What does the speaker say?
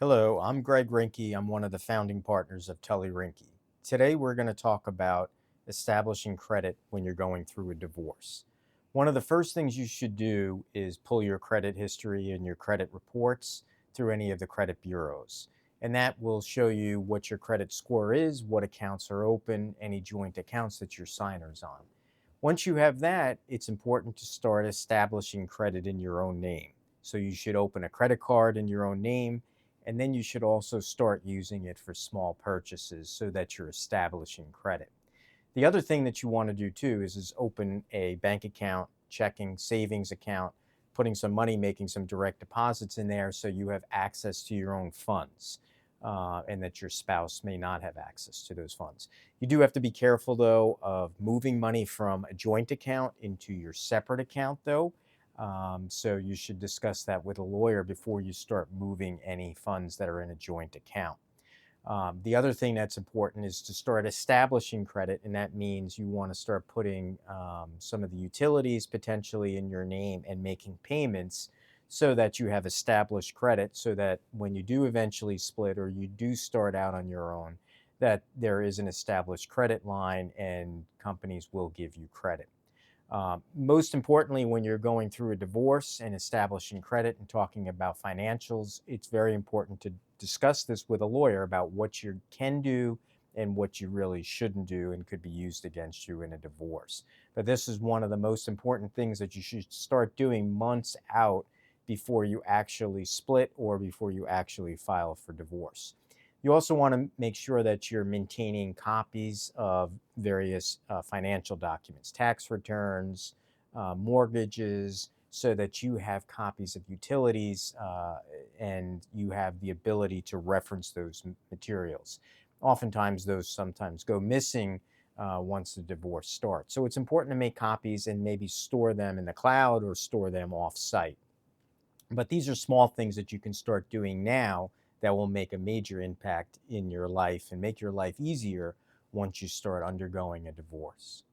Hello, I'm Greg Rinckey. I'm one of the founding partners of Tully Rinckey. Today, we're going to talk about establishing credit when you're going through a divorce. One of the first things you should do is pull your credit history and your credit reports through any of the credit bureaus. And that will show you what your credit score is, what accounts are open, any joint accounts that you're signers on. Once you have that, it's important to start establishing credit in your own name. So you should open a credit card in your own name, and then you should also start using it for small purchases so that you're establishing credit. The other thing that you want to do too is open a bank account, checking, savings account, putting some money, making some direct deposits in there so you have access to your own funds. And that your spouse may not have access to those funds. You do have to be careful, though, of moving money from a joint account into your separate account, though. So you should discuss that with a lawyer before you start moving any funds that are in a joint account. The other thing that's important is to start establishing credit, and that means you want to start putting some of the utilities potentially in your name and making payments so that you have established credit, so that when you do eventually split or you do start out on your own, that there is an established credit line and companies will give you credit. Most importantly, when you're going through a divorce and establishing credit and talking about financials, it's very important to discuss this with a lawyer about what you can do and what you really shouldn't do and could be used against you in a divorce. But this is one of the most important things that you should start doing months out before you actually split or before you actually file for divorce. You also want to make sure that you're maintaining copies of various financial documents, tax returns, mortgages, so that you have copies of utilities and you have the ability to reference those materials. Oftentimes, those sometimes go missing once the divorce starts. So it's important to make copies and maybe store them in the cloud or store them off site. But these are small things that you can start doing now that will make a major impact in your life and make your life easier once you start undergoing a divorce.